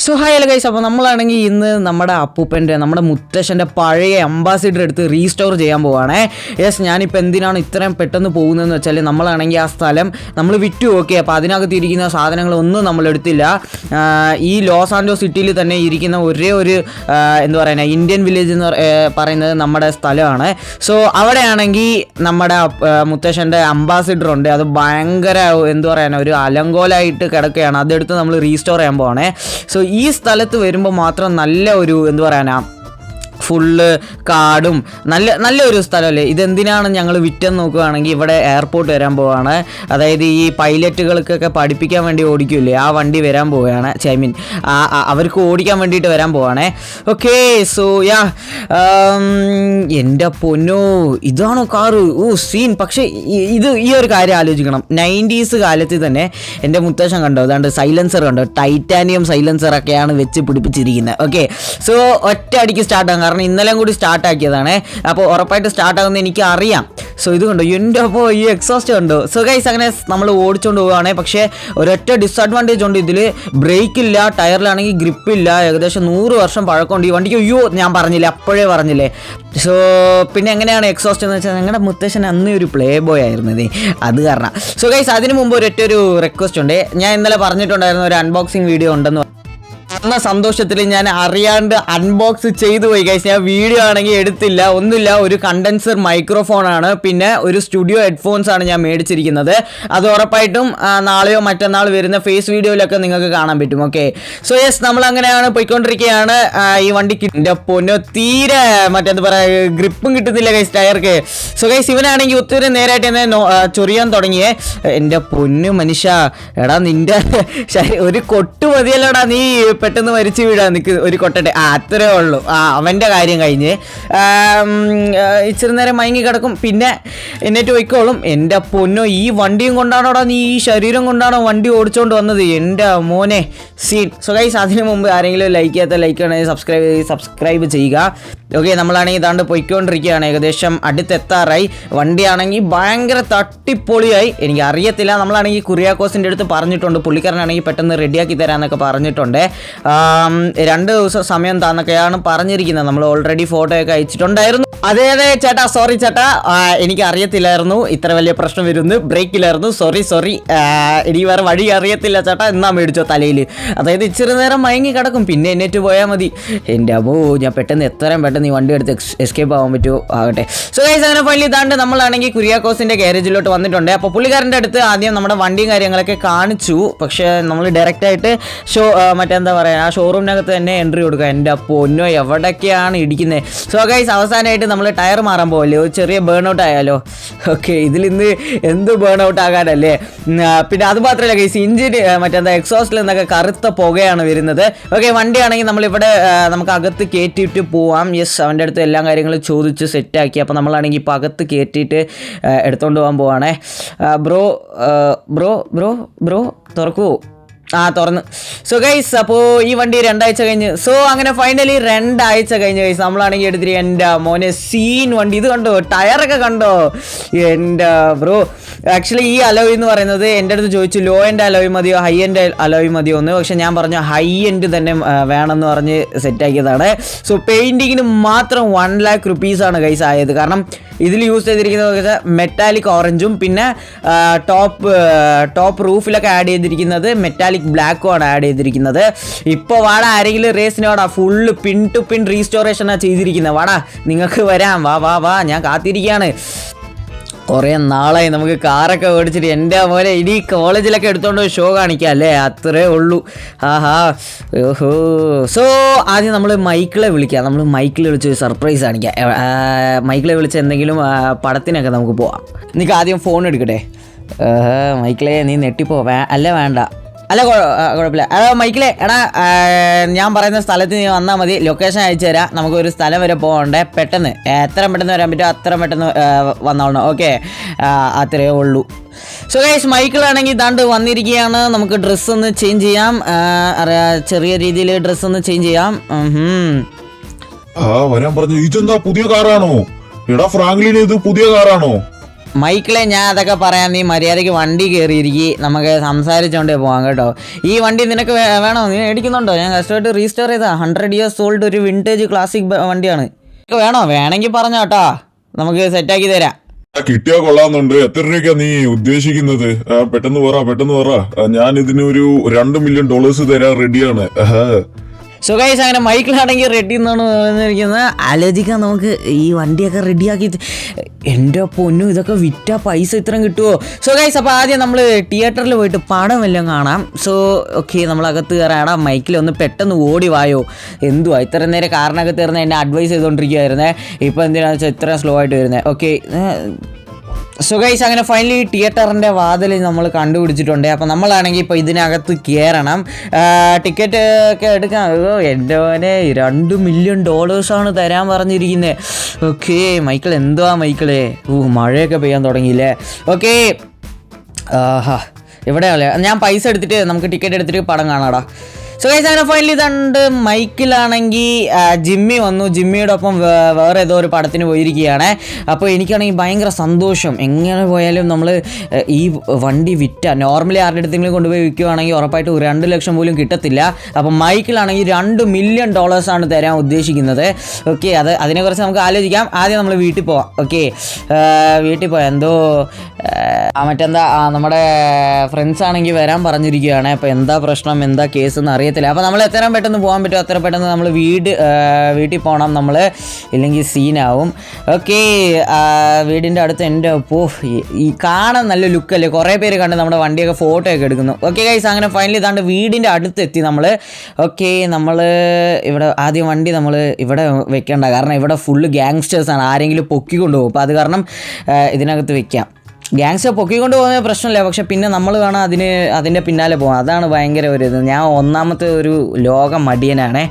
So hi hello guys, അപ്പോൾ നമ്മളാണെങ്കിൽ ഇന്ന് നമ്മുടെ മുത്തശ്ശൻ്റെ പഴയ അംബാസിഡർ എടുത്ത് റീസ്റ്റോർ ചെയ്യാൻ പോവുകയാണേ. യെസ്, ഞാനിപ്പോൾ എന്തിനാണ് ഇത്രയും പെട്ടെന്ന് പോകുന്നതെന്ന് വെച്ചാൽ നമ്മളാണെങ്കിൽ ആ സ്ഥലം നമ്മൾ വിറ്റു. ഓക്കെ, അപ്പോൾ അതിനകത്ത് ഇരിക്കുന്ന സാധനങ്ങളൊന്നും നമ്മൾ എടുത്തില്ല. ഈ ലോസ് ആൻഡോസ് സിറ്റിയിൽ തന്നെ ഇരിക്കുന്ന ഒരേ ഒരു എന്താ പറയുക ഇന്ത്യൻ വില്ലേജ് എന്ന് പറയുന്നത് നമ്മുടെ സ്ഥലമാണ്. സോ അവിടെയാണെങ്കിൽ നമ്മുടെ മുത്തശ്ശൻ്റെ അംബാസിഡർ ഉണ്ട്. അത് ഭയങ്കര എന്താ പറയുക ഒരു അലങ്കോലായിട്ട് കിടക്കുകയാണ്. അതെടുത്ത് നമ്മൾ റീസ്റ്റോർ ചെയ്യാൻ പോവാണേ. സോ ഈ സ്ഥലത്ത് വരുമ്പോൾ മാത്രം നല്ല ഒരു എന്താ പറയാനാ ഫുള്ള് കാടും നല്ലൊരു സ്ഥലമല്ലേ. ഇതെന്തിനാണ് ഞങ്ങൾ വിറ്റെന്ന് നോക്കുകയാണെങ്കിൽ ഇവിടെ എയർപോർട്ട് വരാൻ പോവുകയാണ്. അതായത് ഈ പൈലറ്റുകൾക്കൊക്കെ പഠിപ്പിക്കാൻ വേണ്ടി ഓടിക്കില്ലേ, ആ വണ്ടി വരാൻ പോവുകയാണ്. അവർക്ക് ഓടിക്കാൻ വേണ്ടിയിട്ട് വരാൻ പോവുകയാണേ. ഓക്കെ, സോ എൻ്റെ പൊന്നോ, ഇതാണോ കാറ്? സീൻ. പക്ഷേ ഈ ഒരു കാര്യം ആലോചിക്കണം. 90s കാലത്ത് തന്നെ എൻ്റെ മുത്തശ്ശൻ കണ്ടോ, അതാണ്ട് സൈലൻസർ കണ്ടോ, ടൈറ്റാനിയം സൈലൻസറൊക്കെയാണ് വെച്ച് പിടിപ്പിച്ചിരിക്കുന്നത്. ഓക്കെ, സോ ഒറ്റ അടിക്ക് സ്റ്റാർട്ടാകും. കാരണം ഇന്നലെ കൂടി സ്റ്റാർട്ടാക്കിയതാണ്. അപ്പോൾ ഉറപ്പായിട്ട് സ്റ്റാർട്ടാകുമെന്ന് എനിക്ക് അറിയാം. സോ ഇത് കണ്ടോ, എൻ്റെ അപ്പോൾ ഈ എക്സോസ്റ്റ് കണ്ടോ. സോ ഗൈസ്, അങ്ങനെ നമ്മൾ ഓടിച്ചുകൊണ്ട് പോവുകയാണ്. പക്ഷേ ഒരൊറ്റ ഡിസഡ്വാൻറ്റേജ് ഉണ്ട്. ഇതിൽ ബ്രേക്ക് ഇല്ല, ടയറിലാണെങ്കിൽ ഗ്രിപ്പില്ല. ഏകദേശം 100 വർഷം പഴക്കമുണ്ട് ഈ വണ്ടിക്ക്. അയ്യോ, ഞാൻ പറഞ്ഞില്ലേ, അപ്പോഴേ പറഞ്ഞില്ലേ. സോ പിന്നെ എങ്ങനെയാണ് എക്സോസ്റ്റ് എന്ന് വെച്ചാൽ, ഞങ്ങളുടെ മുത്തശ്ശൻ അന്ന് ഒരു പ്ലേ ബോയ് ആയിരുന്നത്, അത് കാരണം. സോ ഗൈസ്, അതിന് മുമ്പ് ഒരു റിക്വസ്റ്റ് ഉണ്ട്. ഞാൻ ഇന്നലെ പറഞ്ഞിട്ടുണ്ടായിരുന്നു ഒരു അൺബോക്സിങ് വീഡിയോ ഉണ്ടെന്ന്. എന്ന സന്തോഷത്തിൽ ഞാൻ അറിയാണ്ട് അൺബോക്സ് ചെയ്തു പോയി ഗൈസ്. ഞാൻ വീഡിയോ ആണെങ്കിൽ എടുത്തില്ല, ഒന്നുമില്ല. ഒരു കണ്ടൻസർ മൈക്രോഫോണാണ്, പിന്നെ ഒരു സ്റ്റുഡിയോ ഹെഡ്ഫോൺസ് ആണ് ഞാൻ മേടിച്ചിരിക്കുന്നത്. അത് ഉറപ്പായിട്ടും നാളെയോ മറ്റന്നാൾ വരുന്ന ഫേസ് വീഡിയോയിലൊക്കെ നിങ്ങൾക്ക് കാണാൻ പറ്റും. ഓക്കെ, സോ യെസ്, നമ്മൾ അങ്ങനെയാണ് പോയിക്കൊണ്ടിരിക്കുകയാണ്. ഈ വണ്ടിക്ക് എൻ്റെ പൊന്നോ തീരെ മറ്റെന്താ പറയുക, ഗ്രിപ്പും കിട്ടുന്നില്ല ഗൈസ് ടയർക്ക്. സോ ഗൈസ്, ഇവനാണെങ്കിൽ ഒത്തിരി നേരമായിട്ട് എന്നെ ചൊറിയാൻ തുടങ്ങിയേ. എൻ്റെ പൊന്നു മനുഷ്യ, എടാ നിൻ്റെ ഒരു കൊട്ടു മതിയല്ലോടാ, നീ പെട്ടെന്ന് മരിച്ചു വീഴാൻ നിൽക്ക്, ഒരു കൊട്ടട്ടെ. അത്രേ ഉള്ളൂ. അവൻ്റെ കാര്യം കഴിഞ്ഞ് ഇച്ചിരി നേരം മയങ്ങി കിടക്കും, പിന്നെ എന്നിട്ട് പോയിക്കോളും. എൻ്റെ പൊന്നോ, ഈ വണ്ടിയും കൊണ്ടാണോടാ നീ, ഈ ശരീരം കൊണ്ടാണോ വണ്ടി ഓടിച്ചുകൊണ്ട് വന്നത്? എൻ്റെ മോനെ സീൻ. സോ ഗൈസ്, അതിന് മുമ്പ് ആരെങ്കിലും ലൈക്ക് ചെയ്യാത്ത ലൈക്ക് ആണെങ്കിൽ സബ്സ്ക്രൈബ് ചെയ്യുക. ഓക്കെ, നമ്മളാണെങ്കിൽ ഇതാണ്ട് പോയിക്കൊണ്ടിരിക്കുകയാണ്. ഏകദേശം അടുത്തെത്താറായി. വണ്ടിയാണെങ്കിൽ ഭയങ്കര തട്ടിപ്പൊളിയായി. എനിക്ക് അറിയത്തില്ല, നമ്മളാണെങ്കിൽ കുര്യാക്കോസിൻ്റെ അടുത്ത് പറഞ്ഞിട്ടുണ്ട്. പുള്ളിക്കാരനാണെങ്കിൽ പെട്ടെന്ന് റെഡിയാക്കി തരാമെന്നൊക്കെ പറഞ്ഞിട്ടുണ്ട്. 2 ദിവസം സമയം താന്നൊക്കെയാണ് പറഞ്ഞിരിക്കുന്നത്. നമ്മൾ ഓൾറെഡി ഫോട്ടോ ഒക്കെ അയച്ചിട്ടുണ്ടായിരുന്നു. അതെ ചേട്ടാ, സോറി ചേട്ടാ, എനിക്ക് അറിയത്തില്ലായിരുന്നു ഇത്ര വലിയ പ്രശ്നം വരുമെന്ന്. ബ്രേക്കില്ലായിരുന്നു. സോറി, എനിക്ക് വേറെ വഴി അറിയത്തില്ല ചേട്ടാ. എന്നാ മേടിച്ചോ തലയിൽ. അതായത് ഇച്ചിരി നേരം മയങ്ങി കിടക്കും, പിന്നെ എന്നിട്ട് പോയാൽ മതി. എൻ്റെ അമ്മോ, ഞാൻ പെട്ടെന്ന് എത്രയും പെട്ടെന്ന് ഈ വണ്ടി എടുത്ത് എസ്കേപ്പ് ആവാൻ പറ്റുമോ ആകട്ടെ. സോ ഗൈസ്, അങ്ങനെ ഫൈനലി ഇതാണ്ട് നമ്മളാണെങ്കിൽ കുര്യാക്കോസിൻ്റെ ഗാരേജിലോട്ട് വന്നിട്ടുണ്ട്. അപ്പോൾ പുള്ളിക്കാരൻ്റെ അടുത്ത് ആദ്യം നമ്മുടെ വണ്ടിയും കാര്യങ്ങളൊക്കെ കാണിച്ചു. പക്ഷേ നമ്മൾ ഡയറക്റ്റായിട്ട് മറ്റെന്താ പറയുക, ആ ഷോറൂമിനകത്ത് തന്നെ എൻട്രി കൊടുക്കുക. എൻ്റെ പൊന്നോ, എവിടൊക്കെയാണ് ഇടിക്കുന്നത്. സോ ഗൈസ്, അവസാനമായിട്ട് നമ്മൾ ടയർ മാറാൻ പോകല്ലേ, ഒരു ചെറിയ ബേൺ ഔട്ട് ആയാലോ. ഓക്കെ, ഇതിലിന്ന് എന്ത് ബേൺ ഔട്ട് ആകാനല്ലേ. പിന്നെ അത് മാത്രമല്ല ഗൈസ്, ഇഞ്ചിൻ മറ്റെന്താ എക്സോസ്റ്റിൽ നിന്നൊക്കെ കറുത്ത പുകയാണ് വരുന്നത്. ഓക്കെ, വണ്ടിയാണെങ്കിൽ നമ്മളിവിടെ നമുക്ക് അകത്ത് കയറ്റിയിട്ട് പോവാം. യെസ്, അവൻ്റെ അടുത്ത് എല്ലാ കാര്യങ്ങളും ചോദിച്ച് സെറ്റാക്കി. അപ്പോൾ നമ്മളാണെങ്കിൽ ഇപ്പോൾ അകത്ത് കയറ്റിയിട്ട് എടുത്തുകൊണ്ട് പോകാൻ പോവാണേ. ബ്രോ തുറക്കൂ. തുറന്ന്. സോ ഗൈസ്, അപ്പോൾ ഈ വണ്ടി 2 ആഴ്ച കഴിഞ്ഞ്. സോ അങ്ങനെ ഫൈനലി 2 ആഴ്ച കഴിഞ്ഞ് ഗൈസ് നമ്മളാണെങ്കിൽ എടുത്തിട്ട് എൻ്റെ മോനെ സീൻ വണ്ടി. ഇത് കണ്ടോ, ടയറൊക്കെ കണ്ടോ? എൻ്റെ ബ്രോ, ആക്ച്വലി ഈ അലോയ് എന്ന് പറയുന്നത് എൻ്റെ അടുത്ത് ചോദിച്ചു, ലോ എൻഡ് അലോയ് മതിയോ ഹൈ എൻഡ് അലോയ് മതിയോ എന്ന്. പക്ഷെ ഞാൻ പറഞ്ഞു ഹൈ എൻഡ് തന്നെ വേണമെന്ന് പറഞ്ഞ് സെറ്റാക്കിയതാണ്. സോ പെയിൻറ്റിങ്ങിന് മാത്രം 1 lakh rupees ആണ് ഗൈസ് ആയത്. കാരണം ഇതിൽ യൂസ് ചെയ്തിരിക്കുന്നത് മെറ്റാലിക് ഓറഞ്ചും പിന്നെ ടോപ്പ് റൂഫിലൊക്കെ ആഡ് ചെയ്തിരിക്കുന്നത് മെറ്റാലിക് ബ്ലാക്കും ആണ് ആഡ് ചെയ്തിരിക്കുന്നത്. ഇപ്പോൾ വാടാ, ആരെങ്കിലും റേസിന് വാടാ, ഫുള്ള് പിൻ ടു പിൻ റീസ്റ്റോറേഷനാണ് ചെയ്തിരിക്കുന്നത്. വാടാ, നിങ്ങൾക്ക് വരാം, വാ, ഞാൻ കാത്തിരിക്കുകയാണ്. കുറേ നാളായി നമുക്ക് കാറൊക്കെ ഓടിച്ചിട്ട്. എൻ്റെ പോലെ ഇനി കോളേജിലൊക്കെ എടുത്തുകൊണ്ട് ഷോ കാണിക്കാം അല്ലേ, അത്രേ ഉള്ളൂ. ഓഹോ. സോ ആദ്യം നമ്മൾ മൈക്കിളെ വിളിക്കാം. നമ്മൾ മൈക്കിളെ വിളിച്ച് സർപ്രൈസ് കാണിക്കാം. മൈക്കിളെ വിളിച്ച് എന്തെങ്കിലും പടത്തിനൊക്കെ നമുക്ക് പോവാം. നിനക്ക് ആദ്യം ഫോൺ എടുക്കട്ടെ. മൈക്കിളെ, നീ നെട്ടിപ്പോ. വേണ്ട, കുഴപ്പമില്ല. മൈക്കിളെ, എടാ, ഞാൻ പറയുന്ന സ്ഥലത്ത് നീ വന്നാൽ മതി. ലൊക്കേഷൻ അയച്ചു തരാം. നമുക്കൊരു സ്ഥലം വരെ പോകണ്ടേ. പെട്ടെന്ന് എത്രയും പെട്ടെന്ന് വരാൻ പറ്റുമോ അത്രയും പെട്ടെന്ന് വന്നോളണം. ഓക്കെ, അത്രയേ ഉള്ളൂ. സോ ഗൈസ്, മൈക്കിളാണെങ്കിൽ ഇതാണ്ട് വന്നിരിക്കുകയാണ്. നമുക്ക് ഡ്രസ്സ് ഒന്ന് ചേഞ്ച് ചെയ്യാം. ചെറിയ രീതിയിൽ ഡ്രസ്സ് ഒന്ന് ചേഞ്ച് ചെയ്യാം. വരാൻ പറഞ്ഞു. ഇതെന്താ പുതിയ കാറാണോ? എടാ ഫ്രാങ്ക്ലിൻ, ഇത് പുതിയ കാറാണോ? മൈക്കിളെ ഞാൻ അതൊക്കെ പറയാൻ നീ മര്യാദയ്ക്ക് വണ്ടി കയറിയിരിക്കും, നമുക്ക് സംസാരിച്ചോണ്ടേ പോകാം കേട്ടോ. ഈ വണ്ടി നിനക്ക് വേണോ? നീ മേടിക്കുന്നുണ്ടോ? ഞാൻ കഷ്ടമായിട്ട് റീസ്റ്റോർ ചെയ്താ 100 years ഓൾഡ് ഒരു വിൻറ്റേജ് ക്ലാസിക് വണ്ടിയാണ്. വേണോ? വേണമെങ്കിൽ പറഞ്ഞോ കേട്ടോ, നമുക്ക് സെറ്റാക്കി തരാം. കിട്ടിയാ കൊള്ളാന്നുണ്ട്. എത്ര രൂപയ്ക്കാ നീ ഉദ്ദേശിക്കുന്നത്? പെട്ടെന്ന് പറ. ഞാൻ ഇതിനൊരു $2 million തരാൻ റെഡിയാണ്. സോ ഗൈസ്, അങ്ങനെ മൈക്കിളാണെങ്കിൽ റെഡി എന്നാണ് പറഞ്ഞിരിക്കുന്നത്. ആലോചിക്കാം നമുക്ക് ഈ വണ്ടിയൊക്കെ റെഡിയാക്കി. എൻ്റെ പൊന്നു, ഇതൊക്കെ വിറ്റാ പൈസ ഇത്രയും കിട്ടുമോ? സോ ഗൈസ്, അപ്പോൾ ആദ്യം നമ്മൾ തിയേറ്ററിൽ പോയിട്ട് പടം എല്ലാം കാണാം. So okay, നമ്മളകത്ത് കയറാടാ. മൈക്കിലൊന്ന് പെട്ടെന്ന് ഓടി വായോ. എന്തുവാ ഇത്ര നേരം കാറിനകത്ത് കയറുന്ന എന്നെ അഡ്വൈസ് ചെയ്തുകൊണ്ടിരിക്കുകയായിരുന്നേ. ഇപ്പോൾ എന്തിനാണെന്ന് വെച്ചാൽ ഇത്ര സ്ലോ ആയിട്ട് വരുന്നത്. ഓക്കെ, സോ ഗൈസ്, അങ്ങനെ ഫൈനലി തിയേറ്ററിൻ്റെ വാതിൽ നമ്മൾ കണ്ടുപിടിച്ചിട്ടുണ്ട്. അപ്പോൾ നമ്മളാണെങ്കിൽ ഇപ്പോൾ ഇതിനകത്ത് കയറണം, ടിക്കറ്റ് ഒക്കെ എടുക്കാം. എൻ്റെ മോനെ $2 million തരാൻ പറഞ്ഞിരിക്കുന്നത്. ഓക്കെ മൈക്കിൾ, എന്തുവാ മൈക്കിളെ? മഴയൊക്കെ പെയ്യാൻ തുടങ്ങിയില്ലേ? ഓക്കെ, ആഹാ, ഇവിടെയല്ലേ ഞാൻ പൈസ എടുത്തിട്ട് നമുക്ക് ടിക്കറ്റ് എടുത്തിട്ട് പടം കാണാടാ. സോ ഗൈസ്, അങ്ങനെ ഫൈനലി ഇതുണ്ട്. മൈക്കിലാണെങ്കിൽ ജിമ്മി വന്നു. ജിമ്മിയുടെ ഒപ്പം വേറെ ഏതോ ഒരു പടത്തിന് പോയിരിക്കുകയാണ്. അപ്പോൾ എനിക്കാണെങ്കിൽ ഭയങ്കര സന്തോഷം. എങ്ങനെ പോയാലും നമ്മൾ ഈ വണ്ടി നോർമലി ആരുടെ അടുത്തെങ്കിലും കൊണ്ടുപോയി വിൽക്കുകയാണെങ്കിൽ ഉറപ്പായിട്ട് 2 ലക്ഷം പോലും കിട്ടത്തില്ല. അപ്പം മൈക്കിലാണെങ്കിൽ $2 million ആണ് തരാൻ ഉദ്ദേശിക്കുന്നത്. ഓക്കെ, അതിനെക്കുറിച്ച് നമുക്ക് ആലോചിക്കാം. ആദ്യം നമ്മൾ വീട്ടിൽ പോവാം. ഓക്കെ, വീട്ടിൽ പോയാൽ എന്തോ നമ്മുടെ ഫ്രണ്ട്സ് ആണെങ്കിൽ വരാൻ പറഞ്ഞിരിക്കുകയാണ്. അപ്പോൾ എന്താ പ്രശ്നം, എന്താ കേസ് എന്ന് അറിയത്തില്ല. അപ്പോൾ നമ്മൾ എത്രയും പെട്ടെന്ന് പോകാൻ പറ്റുമോ അത്ര പെട്ടെന്ന് നമ്മൾ വീട്ടിൽ പോകണം നമ്മൾ, ഇല്ലെങ്കിൽ സീനാവും. ഓക്കെ, വീടിൻ്റെ അടുത്ത് എൻ്റെ ഈ കാണാൻ നല്ല ലുക്കല്ലേ, കുറേ പേര് കണ്ട് നമ്മുടെ വണ്ടിയൊക്കെ ഫോട്ടോ ഒക്കെ എടുക്കുന്നു. ഓക്കെ ഗൈസ്, അങ്ങനെ ഫൈനലി ഇതാണ്ട് വീടിൻ്റെ അടുത്തെത്തി നമ്മൾ. ഓക്കെ, നമ്മൾ ഇവിടെ ആദ്യം വണ്ടി നമ്മൾ ഇവിടെ വെക്കേണ്ട, കാരണം ഇവിടെ ഫുള്ള് ഗ്യാങ്സ്റ്റേഴ്സാണ്, ആരെങ്കിലും പൊക്കിക്കൊണ്ട് പോകും. അപ്പോൾ അത് കാരണം ഇതിനകത്ത് വെക്കാം. ഗ്യാങ്സ്റ്റർ പൊക്കിക്കൊണ്ട് പോകുന്ന പ്രശ്നമില്ല, പക്ഷെ പിന്നെ നമ്മൾ വേണം അതിൻ്റെ പിന്നാലെ പോകാം. അതാണ് ഭയങ്കര ഒരു ഇത്. ഞാൻ ഒന്നാമത്തെ ഒരു ലോക മടിയനാണ്.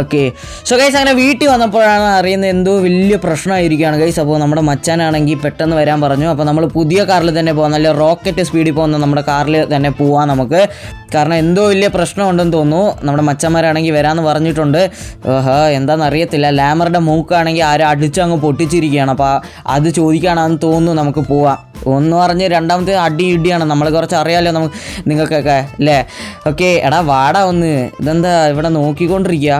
ഓക്കെ, സോ ഗൈസ്, അങ്ങനെ വീട്ടിൽ വന്നപ്പോഴാണ് അറിയുന്നത് എന്തോ വലിയ പ്രശ്നമായിരിക്കുകയാണ് ഗൈസ്. അപ്പോൾ നമ്മുടെ മച്ചാനാണെങ്കിൽ പെട്ടെന്ന് വരാൻ പറഞ്ഞു. അപ്പോൾ നമ്മൾ പുതിയ കാറിൽ തന്നെ പോകാം, നല്ല റോക്കറ്റ് സ്പീഡിൽ പോകുന്ന നമ്മുടെ കാറിൽ തന്നെ പോവാം നമുക്ക്. കാരണം എന്തോ വലിയ പ്രശ്നമുണ്ടെന്ന് തോന്നുന്നു. നമ്മുടെ മച്ചന്മാരാണെങ്കിൽ വരാമെന്ന് പറഞ്ഞിട്ടുണ്ട്. എന്താണെന്ന് അറിയത്തില്ല. ലാമറുടെ മൂക്കാണെങ്കിൽ ആരും അടിച്ചങ്ങ് പൊട്ടിച്ചിരിക്കുകയാണ്. അപ്പോൾ അത് ചോദിക്കുകയാണെന്ന് തോന്നുന്നു. നമുക്ക് പോവാം. ഒന്ന് പറഞ്ഞ് രണ്ടാമത്തെ ഇടിയാണ്. നമ്മൾ കുറച്ച് അറിയാമല്ലോ നിങ്ങൾക്കൊക്കെ അല്ലേ? ഓക്കെ, എടാ വാടാ ഒന്ന്. ഇതെന്താ ഇവിടെ നോക്കിക്കൊണ്ടിരിക്കുക?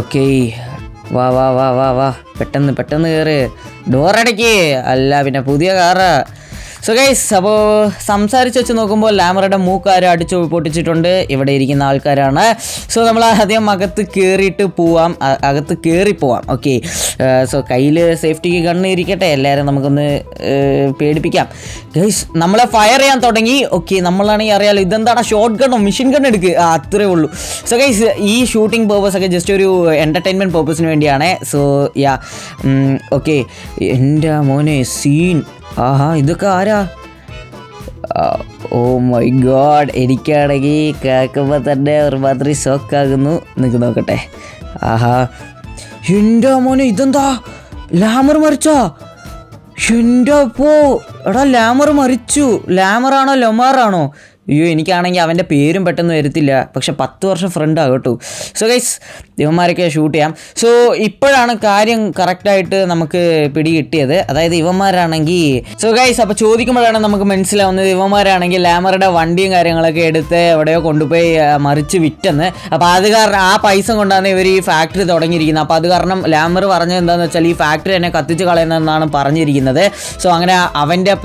ഓക്കെ, വാ പെട്ടെന്ന് കയറ്. ഡോറടയ്ക്ക്. അല്ല പിന്നെ പുതിയ കാറാ. സോ ഗൈസ്, അപ്പോൾ സംസാരിച്ച് വെച്ച് നോക്കുമ്പോൾ ലാമറുടെ മൂക്കാര് അടിച്ചു പൊട്ടിച്ചിട്ടുണ്ട്. ഇവിടെ ഇരിക്കുന്ന ആൾക്കാരാണ്. സോ നമ്മൾ ആദ്യം അകത്ത് കയറിപ്പോവാം. ഓക്കെ, സോ കയ്യിൽ സേഫ്റ്റിക്ക് ഗണ്ണ് ഇരിക്കട്ടെ, എല്ലാവരും നമുക്കൊന്ന് പേടിപ്പിക്കാം. ഗൈസ്, നമ്മളെ ഫയർ ചെയ്യാൻ തുടങ്ങി. ഓക്കെ, നമ്മളാണെങ്കിൽ അറിയാലോ ഇതെന്താണ്, ഷോർട്ട് ഗണ്ണോ മെഷീൻ ഗൺ എടുക്കുക, അത്രേ ഉള്ളൂ. സോ ഗൈസ്, ഈ ഷൂട്ടിംഗ് പേർപ്പസ് ഒക്കെ ജസ്റ്റ് ഒരു എൻ്റർടൈൻമെൻറ്റ് പേർപ്പസിന് വേണ്ടിയാണ്. സോ യാ, ഓക്കെ, എൻ്റെ മോനെ സീൻ. ആഹാ, ഇതൊക്കെ ആരാ? ഓ മൈ ഗോഡ്, എനിക്കാണെങ്കിൽ കേൾക്കുമ്പോൾ തന്നെ ഒരുമാതിരി ഷോക്കാകുന്നു. നിങ്ങൾക്ക് നോക്കട്ടെ. ആഹാ, എൻ്റെ മോനെ ഇതെന്താ, ലാമർ മരിച്ചോ? എൻ്റെ അപ്പോ എടാ, ലാമർ മരിച്ചു. ലാമറാണോ ലൊമാറാണോ? അയ്യോ, എനിക്കാണെങ്കിൽ അവൻ്റെ പേരും പെട്ടെന്ന് വരത്തില്ല, പക്ഷെ 10 വർഷം ഫ്രണ്ടാണ് കേട്ടോ. സോ ഗൈസ്, ഇവന്മാരൊക്കെ ഷൂട്ട് ചെയ്യാം. സോ ഇപ്പോഴാണ് കാര്യം കറക്റ്റായിട്ട് നമുക്ക് പിടി കിട്ടിയത്. അതായത് ഇവന്മാരാണെങ്കിൽ, സോ ഗൈസ്, അപ്പോൾ ചോദിക്കുമ്പോഴാണ് നമുക്ക് മനസ്സിലാവുന്നത് ഇവന്മാരാണെങ്കിൽ ലാമറുടെ വണ്ടിയും കാര്യങ്ങളൊക്കെ എടുത്ത് എവിടെയോ കൊണ്ടുപോയി മറിച്ച് വിറ്റെന്ന്. അപ്പോൾ അത് കാരണം ആ പൈസ കൊണ്ടാണ് ഇവർ ഈ ഫാക്ടറി തുടങ്ങിയിരിക്കുന്നത്. അപ്പോൾ അത് കാരണം ലാമർ പറഞ്ഞത് എന്താണെന്ന് വെച്ചാൽ ഈ ഫാക്ടറി തന്നെ കത്തിച്ച് കളയുന്നതെന്നാണ് പറഞ്ഞിരിക്കുന്നത്. സോ അങ്ങനെ അവൻ്റെ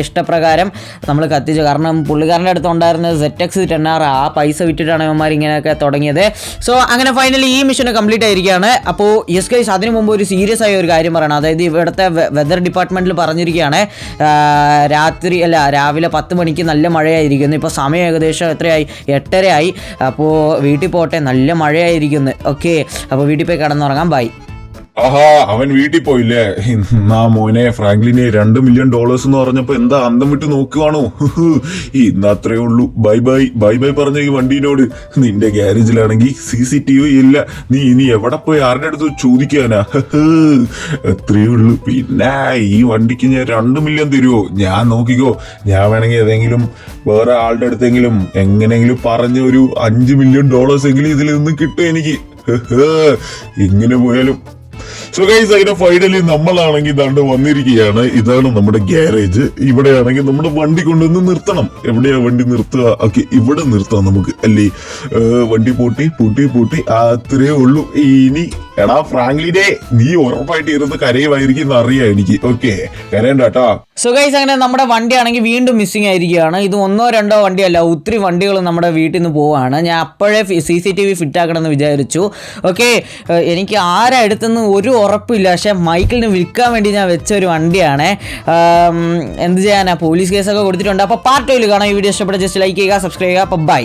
ഇഷ്ടപ്രകാരം നമ്മൾ കത്തിച്ചു. കാരണം പുള്ളിക്കാരൻ്റെ അടുത്ത് ഉണ്ടായിരുന്നത് ZX 10R, ആ പൈസ വിറ്റിട്ടാണ് ഇവന്മാർ ഇങ്ങനെയൊക്കെ തുടങ്ങിയത്. സോ അങ്ങനെ ഫൈനലി ഈ മിഷൻ കംപ്ലീറ്റ് ആയിരിക്കുകയാണ്. അപ്പോൾ യെസ് ഗൈസ്, അതിനു മുമ്പ് ഒരു സീരിയസ് ആയ ഒരു കാര്യം പറയണം. അതായത് ഇവിടുത്തെ വെതർ ഡിപ്പാർട്ട്മെൻറ്റിൽ പറഞ്ഞിരിക്കുകയാണ് രാവിലെ 10 മണിക്ക് നല്ല മഴയായിരിക്കുന്നു. ഇപ്പോൾ സമയം ഏകദേശം എത്രയായി? 8:30 ആയി. അപ്പോൾ വീട്ടിൽ പോട്ടെ, നല്ല മഴയായിരിക്കുന്നു. ഓക്കെ, അപ്പോൾ വീട്ടിൽ പോയി കിടന്നുറങ്ങാം. ബൈ. ആഹാ, അവൻ വീട്ടിൽ പോയില്ലേ? മോനെ ഫ്രാങ്ക്ലിനെ $2 million എന്ന് പറഞ്ഞപ്പോ എന്താ അന്തം വിട്ട് നോക്കുവാണോ? ഇന്ന് അത്രേ ഉള്ളൂ. ബൈ പറഞ്ഞ ഈ വണ്ടീനോട്. നിന്റെ ഗ്യാരേജിലാണെങ്കിൽ CCTV ഇല്ല. നീ ഇനി എവിടെ പോയി ആരുടെ അടുത്ത് ചോദിക്കാനാ? അത്രേ ഉള്ളൂ. പിന്നെ ഈ വണ്ടിക്ക് ഞാൻ $2 million തരുമോ? ഞാൻ നോക്കിക്കോ. ഞാൻ വേണമെങ്കിൽ ഏതെങ്കിലും വേറെ ആളുടെ അടുത്തെങ്കിലും എങ്ങനെയെങ്കിലും പറഞ്ഞ ഒരു $5 million എങ്കിലും ഇതിൽ നിന്ന് കിട്ടും എനിക്ക്. ഇങ്ങനെ പോയാലും സോ ഗൈസ് അങ്ങനെ ഫൈനലി നമ്മളാണെങ്കിൽ ദാണ്ട് വന്നിരിക്കുകയാണ്. ഇതാണ് നമ്മുടെ ഗ്യാരേജ്. ഇവിടെയാണെങ്കിൽ നമ്മുടെ വണ്ടി കൊണ്ടുവന്ന് നിർത്തണം. എവിടെയാ വണ്ടി നിർത്തുക? ഓക്കെ, ഇവിടെ നിർത്താം നമുക്ക് അല്ലേ. വണ്ടി പൂട്ടി അത്രേ ഉള്ളൂ. ഇനി എടാ ഫ്രാങ്ക്ലിനെ, നീ ഉറപ്പായിട്ട് ഇരുന്ന് കരയുമായിരിക്കും എന്ന് അറിയാം എനിക്ക്. ഓക്കെ, കരയണ്ടാ. സോ ഗൈസ് അങ്ങനെ നമ്മുടെ വണ്ടിയാണെങ്കിൽ വീണ്ടും മിസ്സിംഗ് ആയിരിക്കുകയാണ്. ഇത് 1-2 വണ്ടിയല്ല, ഒത്തിരി വണ്ടികൾ നമ്മുടെ വീട്ടിൽ നിന്ന് പോവുകയാണ്. ഞാൻ അപ്പോഴേ CCTV ഫിറ്റ് ആക്കണമെന്ന് വിചാരിച്ചു. ഓക്കെ, എനിക്ക് ആരാ എടുത്തെന്ന് ഒരു ഉറപ്പില്ല. പക്ഷേ മൈക്കിളിന് വിൽക്കാൻ വേണ്ടി ഞാൻ വെച്ച ഒരു വണ്ടിയാണ്. എന്ത് ചെയ്യാനാ, പോലീസ് കേസൊക്കെ കൊടുത്തിട്ടുണ്ട്. അപ്പോൾ പാർട്ട് 2 കാണാം. ഈ വീഡിയോ ഇഷ്ടപ്പെട്ട ജസ്റ്റ് ലൈക്ക് ചെയ്യുക, സബ്സ്ക്രൈബ് ചെയ്യുക. അപ്പോൾ ബൈ.